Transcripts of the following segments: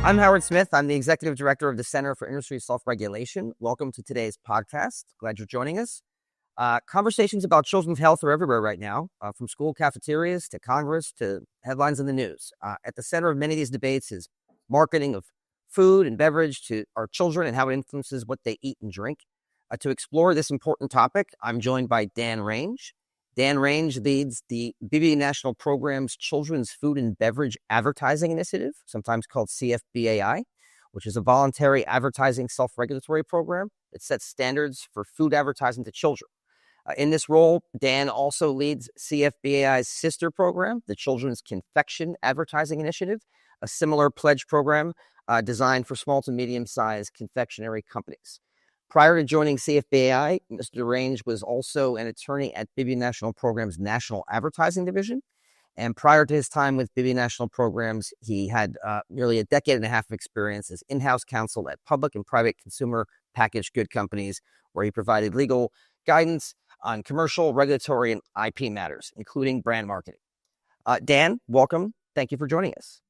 I'm Howard Smith. I'm the Executive Director of the Center for Industry Self-Regulation. Welcome to today's podcast. Glad you're joining us. Conversations about children's health are everywhere right now, from school cafeterias to Congress to headlines in the news. At the center of many of these debates is marketing of food and beverage to our children and how it influences what they eat and drink. To explore this important topic, I'm joined by Dan Range. Dan Range leads the BB National Program's Children's Food and Beverage Advertising Initiative, sometimes called CFBAI, which is a voluntary advertising self-regulatory program that sets standards for food advertising to children. In this role, Dan also leads CFBAI's sister program, the Children's Confection Advertising Initiative, a similar pledge program designed for small to medium-sized confectionery companies. Prior to joining CFBAI, Mr. Range was also an attorney at BB National Programs' National Advertising Division. And prior to his time with BB National Programs, he had nearly a decade and a half of experience as in-house counsel at public and private consumer packaged good companies, where he provided legal guidance on commercial, regulatory, and IP matters, including brand marketing. Dan, welcome. Thank you for joining us.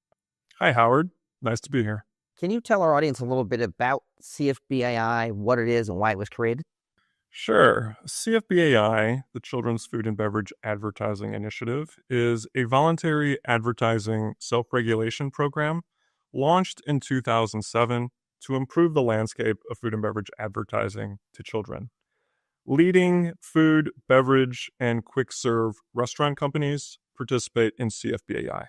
Hi, Howard. Nice to be here. Can you tell our audience a little bit about CFBAI, what it is, and why it was created? Sure. CFBAI, the Children's Food and Beverage Advertising Initiative, is a voluntary advertising self-regulation program launched in 2007 to improve the landscape of food and beverage advertising to children. Leading food, beverage, and quick-serve restaurant companies participate in CFBAI.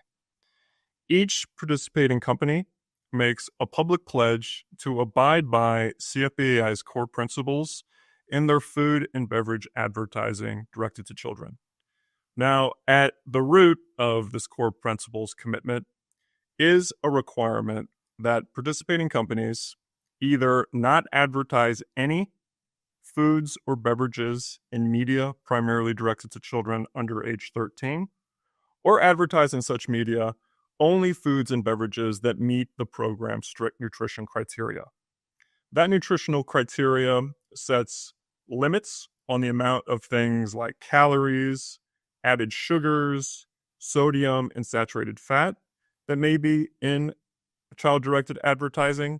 Each participating company makes a public pledge to abide by CFBAI's core principles in their food and beverage advertising directed to children. Now, at the root of this core principles commitment is a requirement that participating companies either not advertise any foods or beverages in media primarily directed to children under age 13, or advertise in such media only foods and beverages that meet the program's strict nutrition criteria. That nutritional criteria sets limits on the amount of things like calories, added sugars, sodium, and saturated fat that may be in child-directed advertising,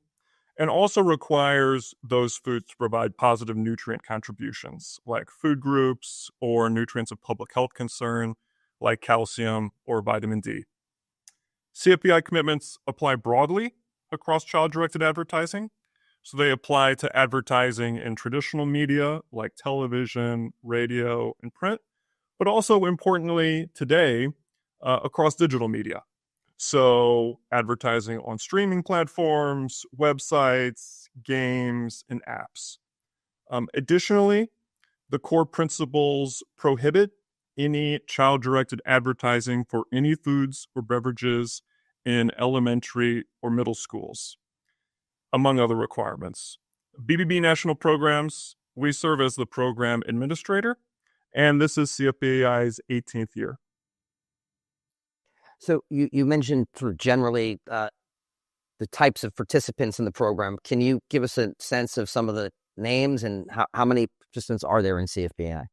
and also requires those foods to provide positive nutrient contributions like food groups or nutrients of public health concern like calcium or vitamin D. CFBAI commitments apply broadly across child-directed advertising. So they apply to advertising in traditional media like television, radio, and print, but also importantly today across digital media. So advertising on streaming platforms, websites, games, and apps. Additionally, the core principles prohibit any child-directed advertising for any foods or beverages in elementary or middle schools, among other requirements. BBB National Programs, we serve as the program administrator, and this is CFBAI's 18th year. So you mentioned sort of generally the types of participants in the program. Can you give us a sense of some of the names and how many participants are there in CFBAI?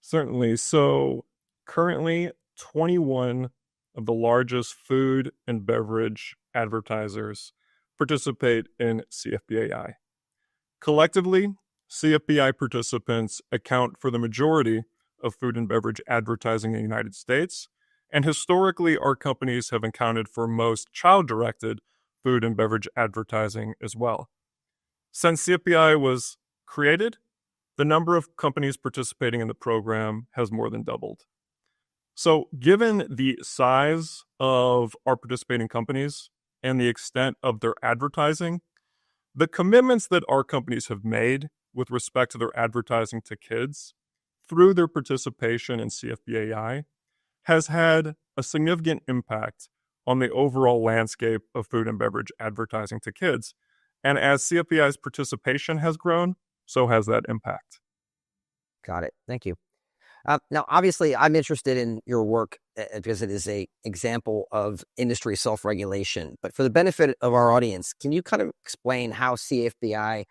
Certainly. So currently, 21 of the largest food and beverage advertisers participate in CFBAI. Collectively, CFBAI participants account for the majority of food and beverage advertising in the United States, and historically, our companies have accounted for most child-directed food and beverage advertising as well. Since CFBAI was created, the number of companies participating in the program has more than doubled. So given the size of our participating companies and the extent of their advertising, the commitments that our companies have made with respect to their advertising to kids through their participation in CFBAI has had a significant impact on the overall landscape of food and beverage advertising to kids. And as CFBAI's participation has grown, so has that impact. Got it. Thank you. Now, obviously, I'm interested in your work because it is an example of industry self-regulation. But for the benefit of our audience, can you kind of explain how CFBAI,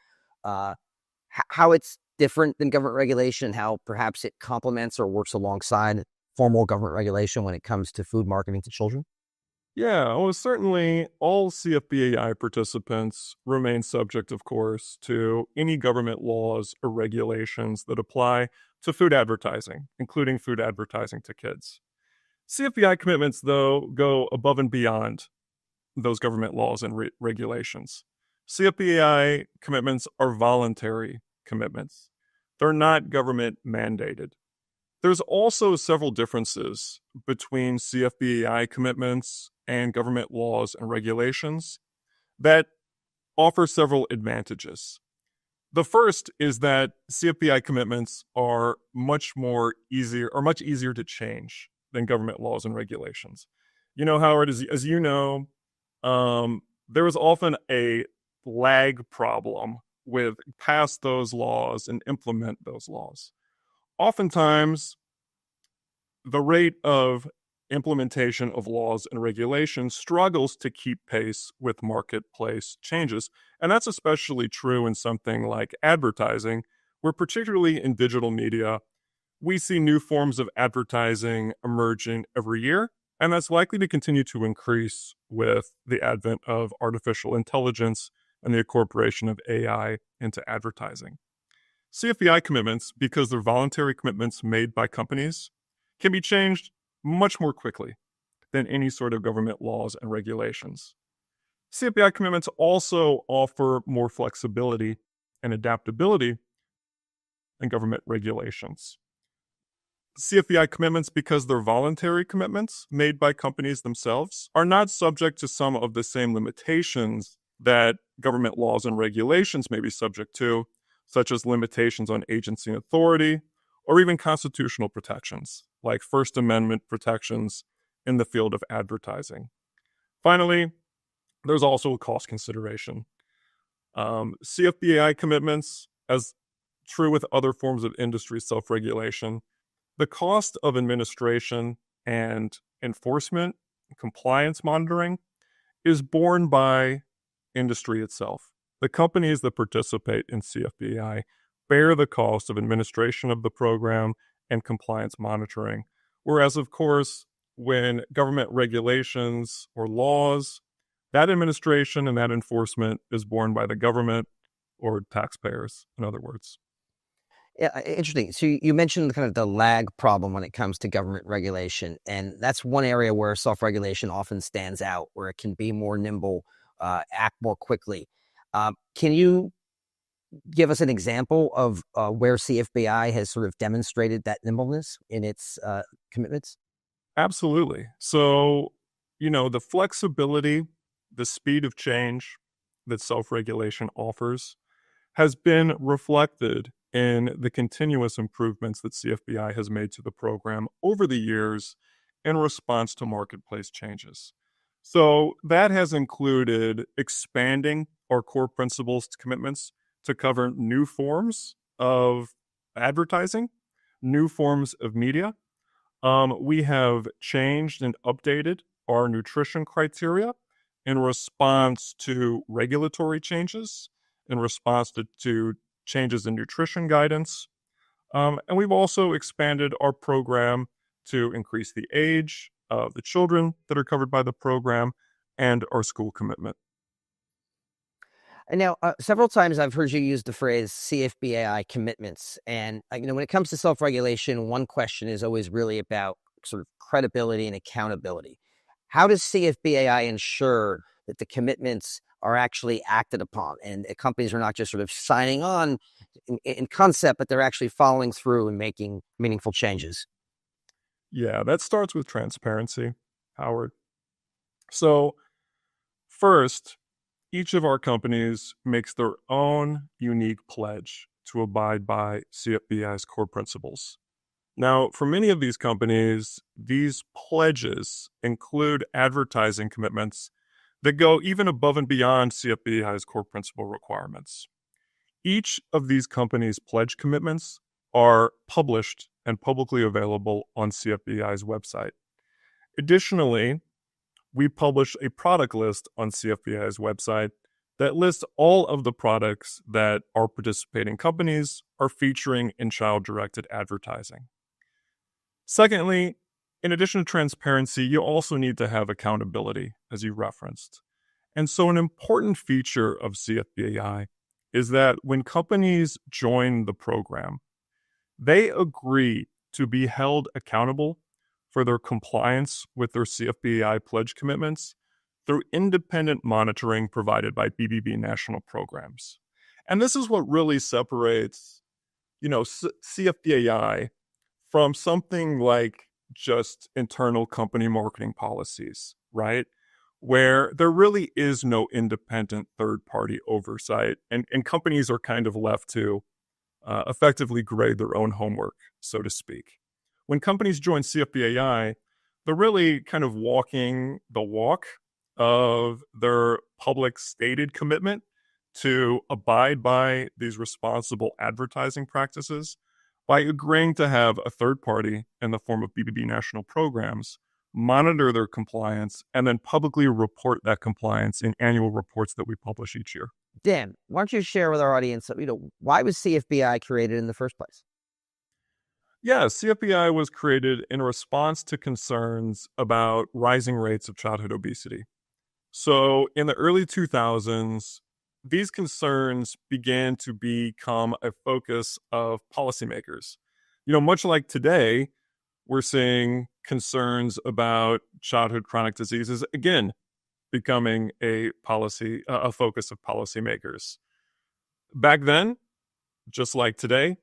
how it's different than government regulation, how perhaps it complements or works alongside formal government regulation when it comes to food marketing to children? Yeah, well, certainly all CFBAI participants remain subject, of course, to any government laws or regulations that apply to food advertising, including food advertising to kids. CFBI commitments, though, go above and beyond those government laws and regulations. CFBAI commitments are voluntary commitments, they're not government mandated. There's also several differences between CFBAI commitments and government laws and regulations that offer several advantages. The first is that CFBI commitments are much easier to change than government laws and regulations. You know, Howard, as you know, there is often a lag problem with pass those laws and implement those laws. Oftentimes, the rate of implementation of laws and regulations struggles to keep pace with marketplace changes. And that's especially true in something like advertising, where, particularly in digital media, we see new forms of advertising emerging every year. And that's likely to continue to increase with the advent of artificial intelligence and the incorporation of AI into advertising. CFBI commitments, because they're voluntary commitments made by companies, can be changed much more quickly than any sort of government laws and regulations. CFBI commitments also offer more flexibility and adaptability than government regulations. CFBI commitments, because they're voluntary commitments made by companies themselves, are not subject to some of the same limitations that government laws and regulations may be subject to, such as limitations on agency and authority, or even constitutional protections, like First Amendment protections in the field of advertising. Finally, there's also a cost consideration. CFBAI commitments, as true with other forms of industry self-regulation, the cost of administration and enforcement, compliance monitoring, is borne by industry itself. The companies that participate in CFBAI bear the cost of administration of the program and compliance monitoring. Whereas, of course, when government regulations or laws, that administration and that enforcement is borne by the government or taxpayers, in other words. Yeah, interesting. So you mentioned kind of the lag problem when it comes to government regulation, and that's one area where self-regulation often stands out, where it can be more nimble, act more quickly. Can you give us an example of where CFBI has sort of demonstrated that nimbleness in its commitments? Absolutely. So, the flexibility, the speed of change that self-regulation offers has been reflected in the continuous improvements that CFBI has made to the program over the years in response to marketplace changes. So that has included expanding our core principles commitments to cover new forms of advertising, new forms of media. We have changed and updated our nutrition criteria in response to regulatory changes, in response to changes in nutrition guidance. And we've also expanded our program to increase the age of the children that are covered by the program and our school commitment. And now, several times I've heard you use the phrase CFBAI commitments. And, when it comes to self-regulation, one question is always really about sort of credibility and accountability. How does CFBAI ensure that the commitments are actually acted upon and companies are not just sort of signing on in concept, but they're actually following through and making meaningful changes? Yeah, that starts with transparency, Howard. So, first, each of our companies makes their own unique pledge to abide by CFBI's core principles. Now, for many of these companies, these pledges include advertising commitments that go even above and beyond CFBI's core principle requirements. Each of these companies' pledge commitments are published and publicly available on CFBI's website. Additionally, we publish a product list on CFBI's website that lists all of the products that our participating companies are featuring in child-directed advertising. Secondly, in addition to transparency, you also need to have accountability, as you referenced. And so, an important feature of CFBAI is that when companies join the program, they agree to be held accountable for their compliance with their CFBAI pledge commitments through independent monitoring provided by BBB national programs. And this is what really separates, CFBAI from something like just internal company marketing policies, right? Where there really is no independent third party oversight, and companies are kind of left to effectively grade their own homework, so to speak. When companies join CFBAI, they're really kind of walking the walk of their public stated commitment to abide by these responsible advertising practices by agreeing to have a third party in the form of BBB national programs monitor their compliance and then publicly report that compliance in annual reports that we publish each year. Dan, why don't you share with our audience, why was CFBI created in the first place? Yeah, CFBI was created in response to concerns about rising rates of childhood obesity. So in the early 2000s, these concerns began to become a focus of policymakers. Much like today, we're seeing concerns about childhood chronic diseases again becoming a focus of policymakers. Back then, just like today,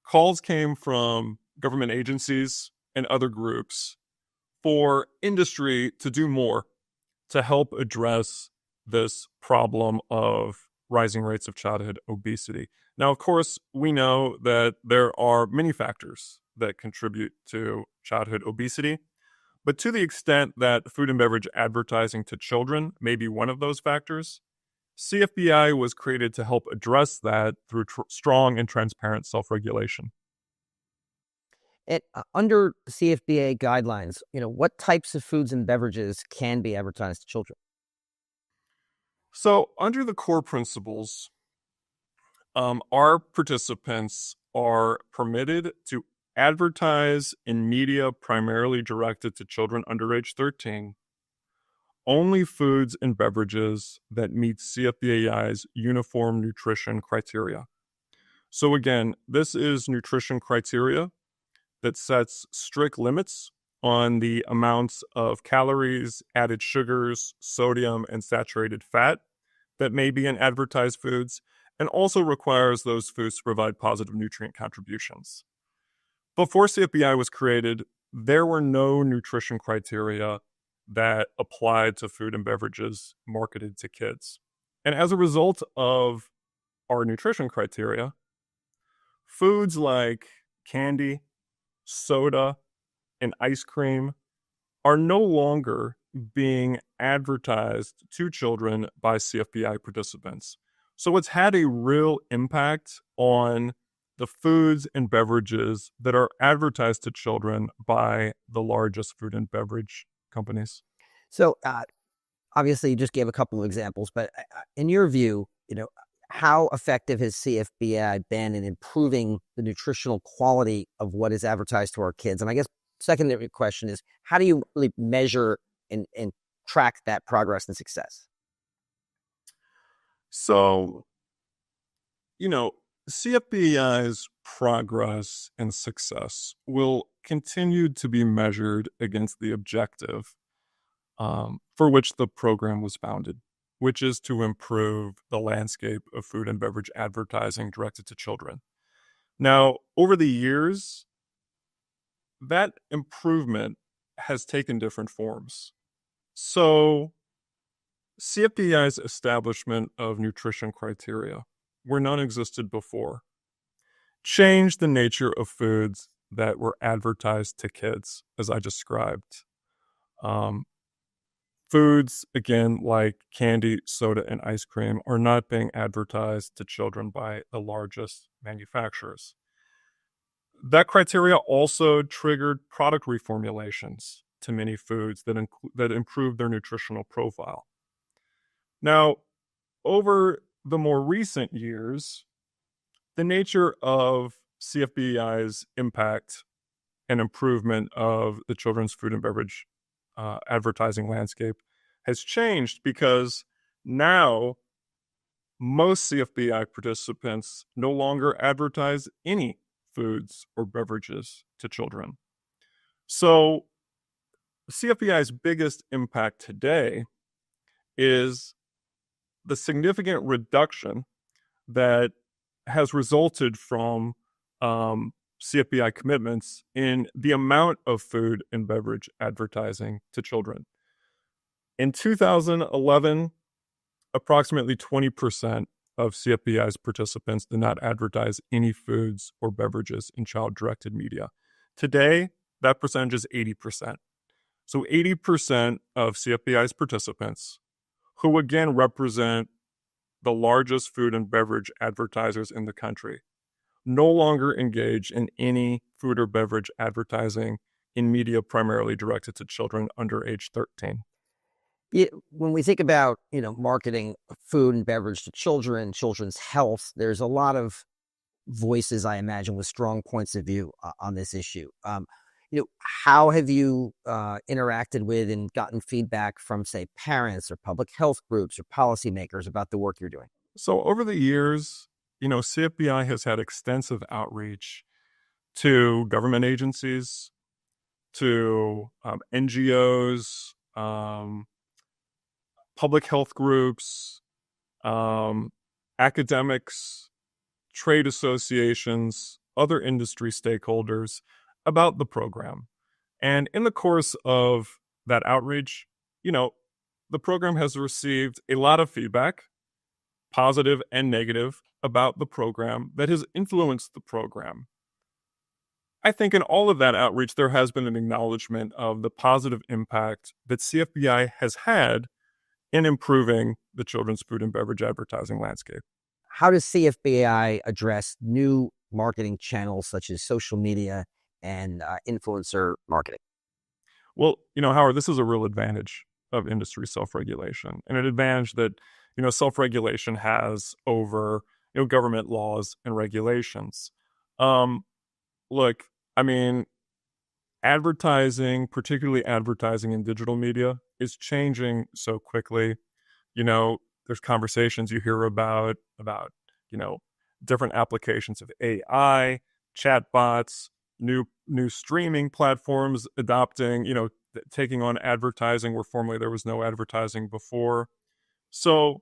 calls came from government agencies and other groups for industry to do more to help address this problem of rising rates of childhood obesity. Now, of course, we know that there are many factors that contribute to childhood obesity, but to the extent that food and beverage advertising to children may be one of those factors, CFBI was created to help address that through strong and transparent self-regulation. Under CFBA guidelines, what types of foods and beverages can be advertised to children? So, under the core principles, our participants are permitted to advertise in media primarily directed to children under age 13, only foods and beverages that meet CFBAI's uniform nutrition criteria. So, again, this is nutrition criteria that sets strict limits on the amounts of calories, added sugars, sodium, and saturated fat that may be in advertised foods, and also requires those foods to provide positive nutrient contributions. Before CFBI was created, there were no nutrition criteria that applied to food and beverages marketed to kids. And as a result of our nutrition criteria, foods like candy, soda, and ice cream are no longer being advertised to children by CFBI participants. So it's had a real impact on the foods and beverages that are advertised to children by the largest food and beverage companies. So obviously you just gave a couple of examples, but in your view, how effective has CFBI been in improving the nutritional quality of what is advertised to our kids? And I guess secondary question is, how do you really measure and track that progress and success? So, CFBAI's progress and success will continue to be measured against the objective for which the program was founded, which is to improve the landscape of food and beverage advertising directed to children. Now, over the years, that improvement has taken different forms. So, CFBAI's establishment of nutrition criteria, where none existed before, changed the nature of foods that were advertised to kids, as I described. Foods, again, like candy, soda, and ice cream, are not being advertised to children by the largest manufacturers. That criteria also triggered product reformulations to many foods that improved their nutritional profile. Now, over the more recent years, the nature of CFBAI's impact and improvement of the children's food and beverage advertising landscape has changed because now most CFBI participants no longer advertise any foods or beverages to children. So, CFBI's biggest impact today is the significant reduction that has resulted from CFBI commitments in the amount of food and beverage advertising to children. In 2011, approximately 20% of CFBI's participants did not advertise any foods or beverages in child-directed media. Today, that percentage is 80%. So 80% of CFBI's participants, who again represent the largest food and beverage advertisers in the country, no longer engage in any food or beverage advertising in media primarily directed to children under age 13. Yeah, when we think about, marketing food and beverage to children, children's health, there's a lot of voices, I imagine, with strong points of view on this issue. How have you interacted with and gotten feedback from, say, parents or public health groups or policymakers about the work you're doing? So over the years, CFBI has had extensive outreach to government agencies, to NGOs, public health groups, academics, trade associations, other industry stakeholders about the program. And in the course of that outreach, the program has received a lot of feedback, positive and negative, about the program that has influenced the program. I think in all of that outreach, there has been an acknowledgement of the positive impact that CFBI has had in improving the children's food and beverage advertising landscape. How does CFBAI address new marketing channels such as social media and influencer marketing? Well, Howard, this is a real advantage of industry self-regulation, and an advantage that, self-regulation has over, government laws and regulations. Look, advertising, particularly advertising in digital media, is changing so quickly. There's conversations you hear about, different applications of AI, chatbots, new streaming platforms adopting, taking on advertising where formerly there was no advertising before. So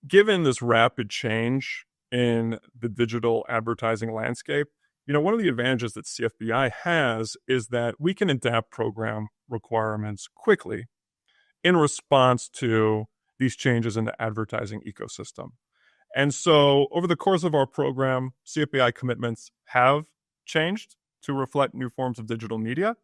given this rapid change in the digital advertising landscape, one of the advantages that CFBI has is that we can adapt program requirements quickly in response to these changes in the advertising ecosystem. And so over the course of our program, CFBI commitments have changed to reflect new forms of digital media.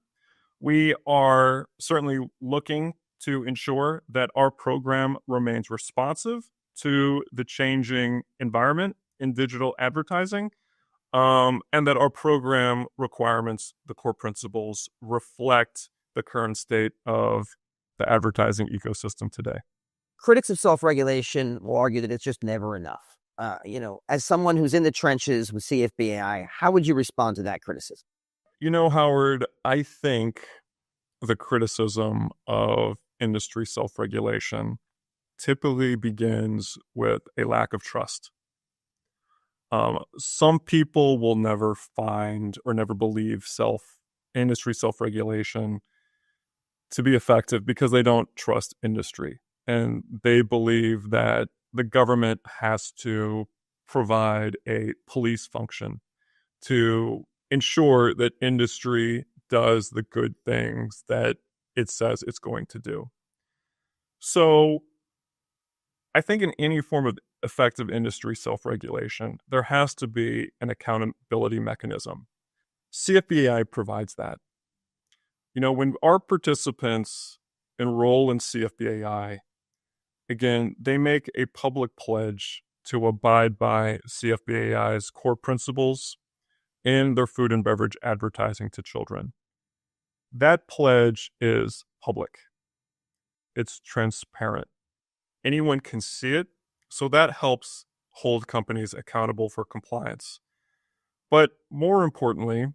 We are certainly looking to ensure that our program remains responsive to the changing environment in digital advertising, and that our program requirements, the core principles, reflect the current state of the advertising ecosystem today. Critics of self-regulation will argue that it's just never enough. As someone who's in the trenches with CFBAI, how would you respond to that criticism? Howard, I think the criticism of industry self-regulation typically begins with a lack of trust. Some people will never find or never believe industry self-regulation to be effective because they don't trust industry. And they believe that the government has to provide a police function to ensure that industry does the good things that it says it's going to do. So I think in any form of effective industry self-regulation, there has to be an accountability mechanism. CFBAI provides that. When our participants enroll in CFBAI, again, they make a public pledge to abide by CFBAI's core principles in their food and beverage advertising to children. That pledge is public. It's transparent. Anyone can see it, so that helps hold companies accountable for compliance. But more importantly,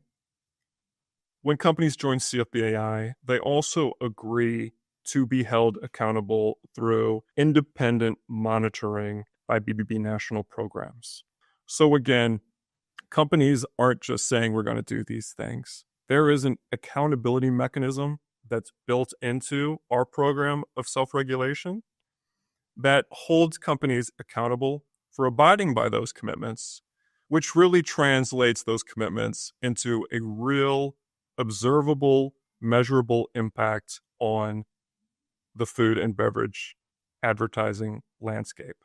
when companies join CFBAI, they also agree to be held accountable through independent monitoring by BBB national programs. So again, companies aren't just saying we're going to do these things. There is an accountability mechanism that's built into our program of self-regulation that holds companies accountable for abiding by those commitments, which really translates those commitments into a real, observable, measurable impact on the food and beverage advertising landscape.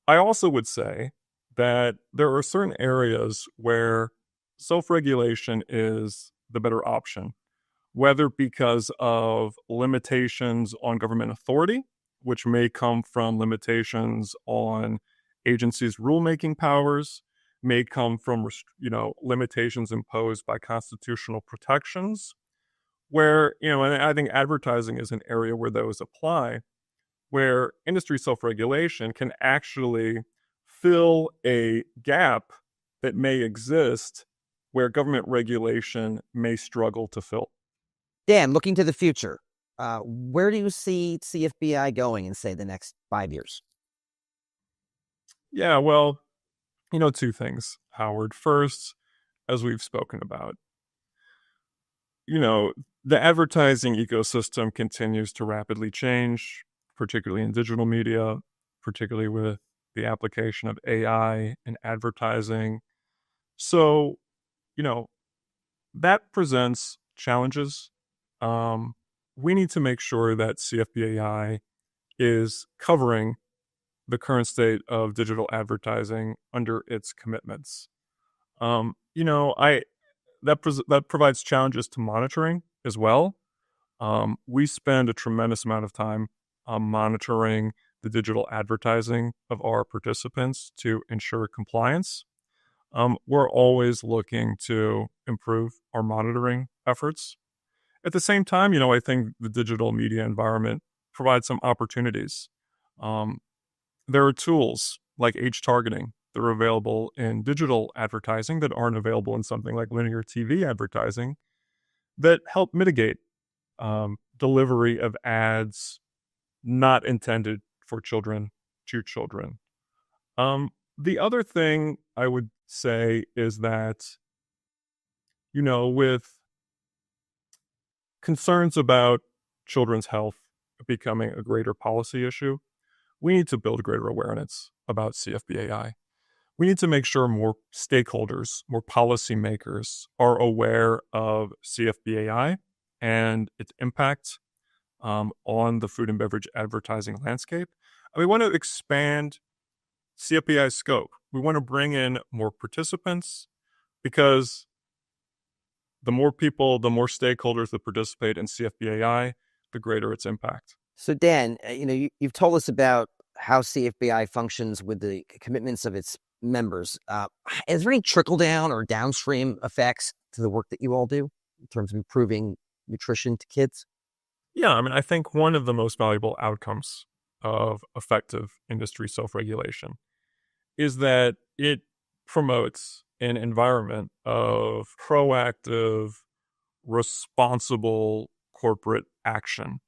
I also would say that there are certain areas where self-regulation is the better option, whether because of limitations on government authority, which may come from limitations on agencies' rulemaking powers, may come from limitations imposed by constitutional protections, where, and I think advertising is an area where those apply, where industry self-regulation can actually fill a gap that may exist where government regulation may struggle to fill. Dan, looking to the future, where do you see CFBI going in, say, the next 5 years? Yeah, well, two things, Howard. First, as we've spoken about, the advertising ecosystem continues to rapidly change, particularly in digital media, particularly with the application of AI in advertising. So, that presents challenges. We need to make sure that CFBAI is covering the current state of digital advertising under its commitments. That provides challenges to monitoring as well. We spend a tremendous amount of time monitoring the digital advertising of our participants to ensure compliance. We're always looking to improve our monitoring efforts. At the same time, I think the digital media environment provides some opportunities. There are tools like age targeting that are available in digital advertising that aren't available in something like linear TV advertising that help mitigate delivery of ads not intended for children to children. The other thing I would say is that, with concerns about children's health becoming a greater policy issue, we need to build greater awareness about CFBAI. We need to make sure more stakeholders, more policymakers are aware of CFBAI and its impact on the food and beverage advertising landscape. And we want to expand CFBAI's scope. We want to bring in more participants because the more people, the more stakeholders that participate in CFBAI, the greater its impact. So Dan, you've told us about how CFBAI functions with the commitments of its members. Is there any trickle down or downstream effects to the work that you all do in terms of improving nutrition to kids? Yeah, I think one of the most valuable outcomes of effective industry self-regulation is that it promotes an environment of proactive, responsible corporate action.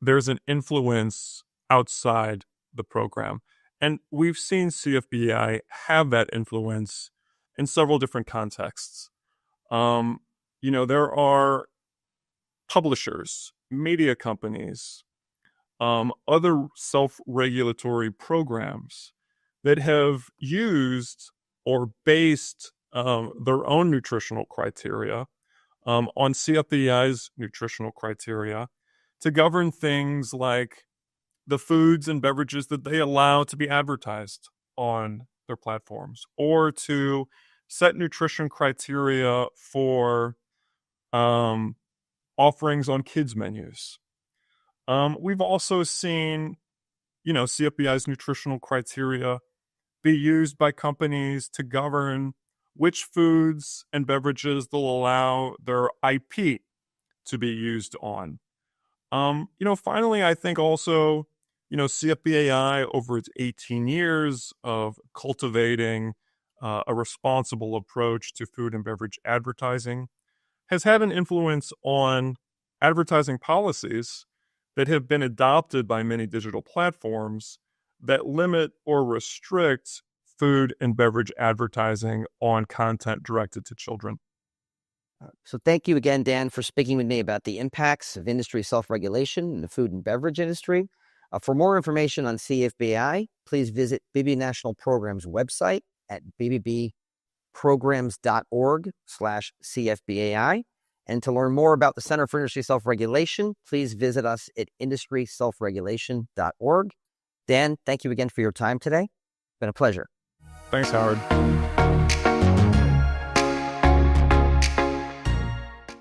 There's an influence outside the program. And we've seen CFBAI have that influence in several different contexts. There are publishers, media companies, other self-regulatory programs that have used or based their own nutritional criteria on CFBAI's nutritional criteria to govern things like the foods and beverages that they allow to be advertised on their platforms, or to set nutrition criteria for offerings on kids' menus. We've also seen, CFBAI's nutritional criteria be used by companies to govern which foods and beverages they'll allow their IP to be used on. Finally, I think also, CFBAI, over its 18 years of cultivating a responsible approach to food and beverage advertising, has had an influence on advertising policies that have been adopted by many digital platforms that limit or restrict food and beverage advertising on content directed to children. So thank you again, Dan, for speaking with me about the impacts of industry self-regulation in the food and beverage industry. For more information on CFBAI, please visit BB National Programs website at bbbprograms.org/CFBAI. And to learn more about the Center for Industry Self-Regulation, please visit us at industryselfregulation.org. Dan, thank you again for your time today. It's been a pleasure. Thanks, Howard.